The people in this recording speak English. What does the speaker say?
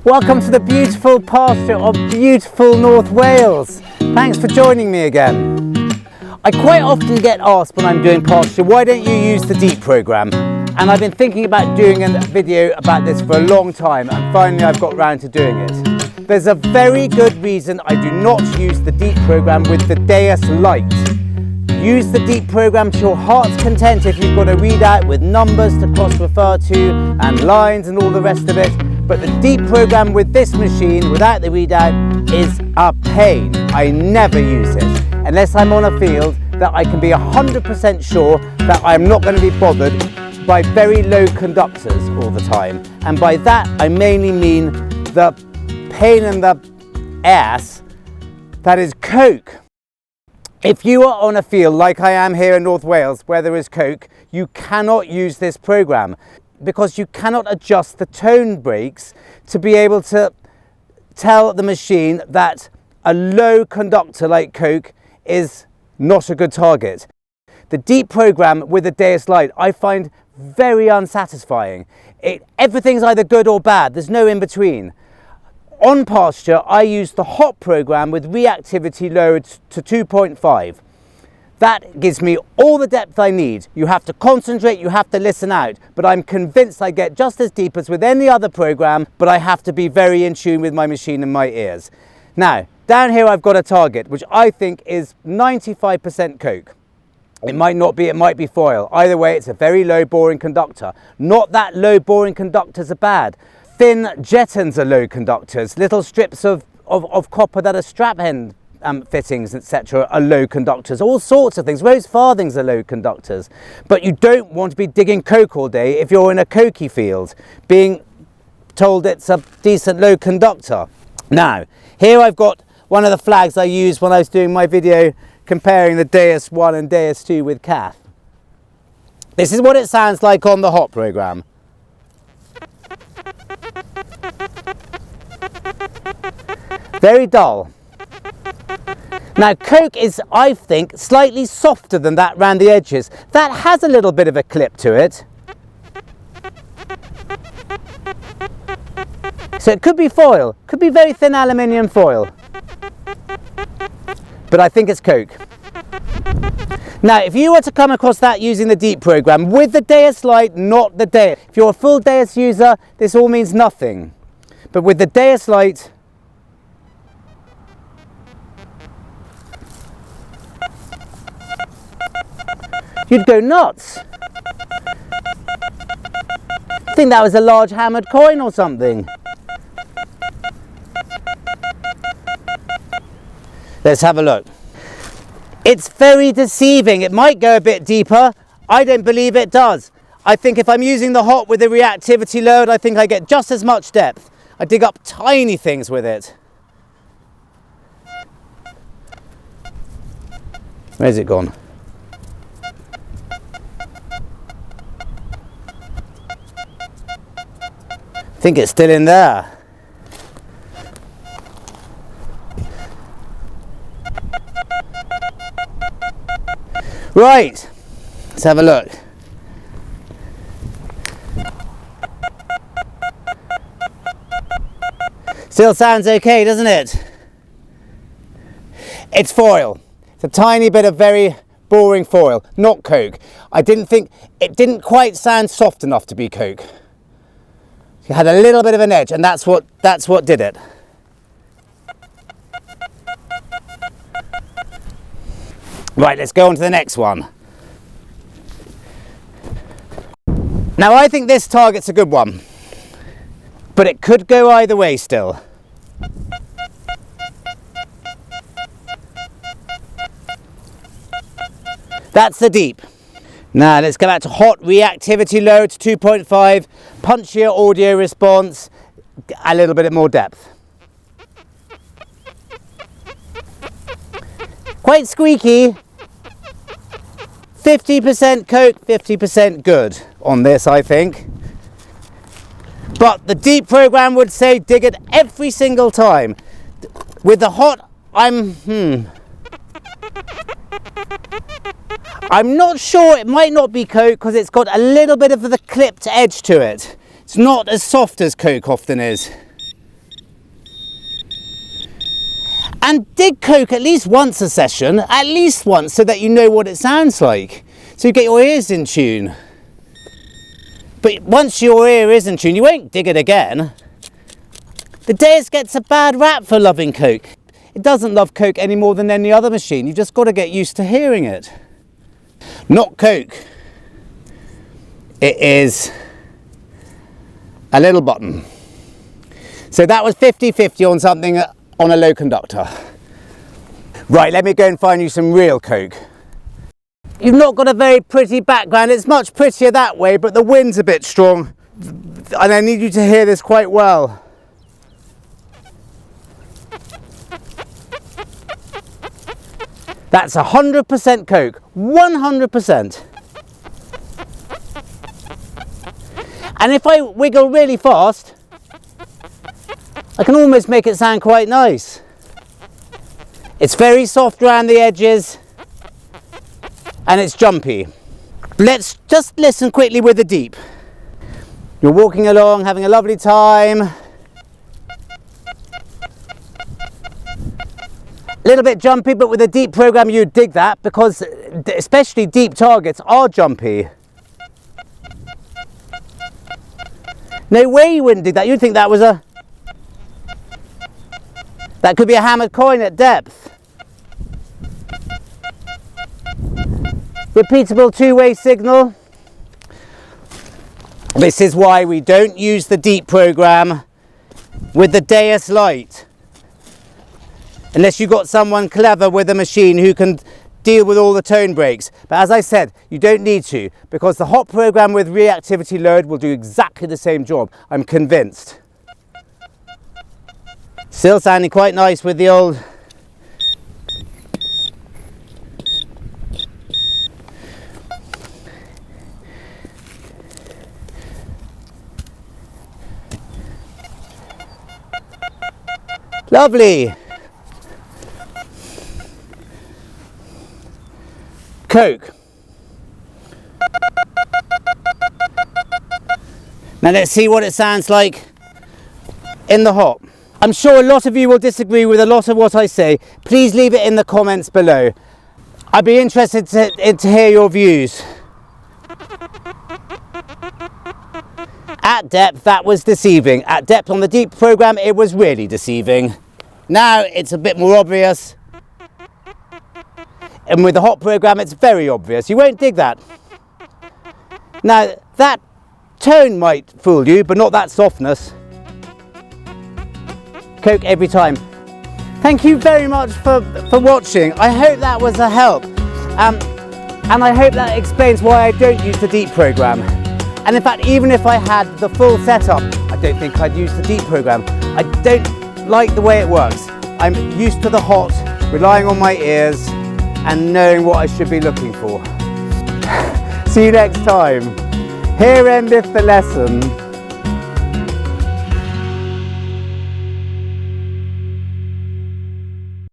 Welcome to the beautiful pasture of beautiful North Wales. Thanks for joining me again. I quite often get asked when I'm doing pasture, why don't you use the DEEP program? And I've been thinking about doing a video about this for a long time, and finally I've got round to doing it. There's a very good reason I do not use the DEEP program with the Deus Lite. Use the DEEP program to your heart's content if you've got a readout with numbers to cross-refer to and lines and all the rest of it. But the DEEP program with this machine, without the readout, is a pain. I never use it unless I'm on a field that I can be 100% sure that I'm not going to be bothered by very low conductors all the time. And by that I mainly mean the pain in the ass that is coke. If you are on a field like I am here in North Wales where there is coke, you cannot use this program because you cannot adjust the tone brakes to be able to tell the machine that a low conductor like coke is not a good target. The DEEP program with the Deus Lite I find very unsatisfying. Everything's either good or bad, there's no in between. On pasture I use the hot program with reactivity lowered to 2.5. That gives me all the depth I need. You have to concentrate, you have to listen out, but I'm convinced I get just as deep as with any other program, but I have to be very in tune with my machine and my ears. Now, down here I've got a target, which I think is 95% coke. It might not be, it might be foil. Either way, it's a very low boring conductor. Not that low boring conductors are bad. Thin jettons are low conductors. Little strips of copper that are strap end fittings, etc. are low conductors. All sorts of things. Rose farthings are low conductors. But you don't want to be digging coke all day if you're in a cokey field, being told it's a decent low conductor. Now, here I've got one of the flags I used when I was doing my video comparing the Deus 1 and Deus 2 with Cath. This is what it sounds like on the hot program. Very dull. Now coke is, I think, slightly softer than that round the edges. That has a little bit of a clip to it. So it could be foil, could be very thin aluminium foil. But I think it's coke. Now if you were to come across that using the DEEP program with the Deus Lite, not the Deus. If you're a full Deus user, this all means nothing. But with the Deus Lite, you'd go nuts. I think that was a large hammered coin or something. Let's have a look. It's very deceiving. It might go a bit deeper. I don't believe it does. I think if I'm using the hot with the reactivity load, I think I get just as much depth. I dig up tiny things with it. Where's it gone? I think it's still in there. Right, let's have a look. Still sounds okay, doesn't it? It's foil. It's a tiny bit of very boring foil, not coke. It didn't quite sound soft enough to be coke. It had a little bit of an edge, and that's what did it. Right, let's go on to the next one. Now I think this target's a good one, but it could go either way still. That's the DEEP. Now let's go back to hot, reactivity low to 2.5, punchier audio response, a little bit more depth. Quite squeaky. 50% coke, 50% good on this, I think. But the DEEP program would say dig it every single time. With the hot, I'm not sure. It might not be coke because it's got a little bit of the clipped edge to it. It's not as soft as coke often is. And dig coke at least once a session, at least once, so that you know what it sounds like. So you get your ears in tune. But once your ear is in tune, you won't dig it again. The Deus gets a bad rap for loving coke. It doesn't love coke any more than any other machine. You've just got to get used to hearing it. Not coke. It is a little button. So that was 50-50 on something on a low conductor. Right, let me go and find you some real coke. You've not got a very pretty background. It's much prettier that way, but the wind's a bit strong. And I need you to hear this quite well. That's 100% coke, 100%. And if I wiggle really fast, I can almost make it sound quite nice. It's very soft around the edges and it's jumpy. Let's just listen quickly with the deep. You're walking along, having a lovely time. A little bit jumpy, but with a deep program you'd dig that, because especially deep targets are jumpy. No way you wouldn't dig that. You'd think that was that could be a hammered coin at depth. Repeatable two-way signal. This is why we don't use the deep program with the Deus Lite. Unless you've got someone clever with a machine who can deal with all the tone breaks. But as I said, you don't need to, because the hot program with reactivity load will do exactly the same job. I'm convinced. Still sounding quite nice with the old... Lovely. Coke. Now let's see what it sounds like in the hop. I'm sure a lot of you will disagree with a lot of what I say. Please leave it in the comments below. I'd be interested to hear your views. At depth, that was deceiving. At depth on the deep program, it was really deceiving. Now it's a bit more obvious. And with the hot program, it's very obvious. You won't dig that. Now, that tone might fool you, but not that softness. Coke every time. Thank you very much for watching. I hope that was a help. And I hope that explains why I don't use the deep program. And in fact, even if I had the full setup, I don't think I'd use the deep program. I don't like the way it works. I'm used to the hot, relying on my ears, and knowing what I should be looking for. See you next time. Here endeth the lesson.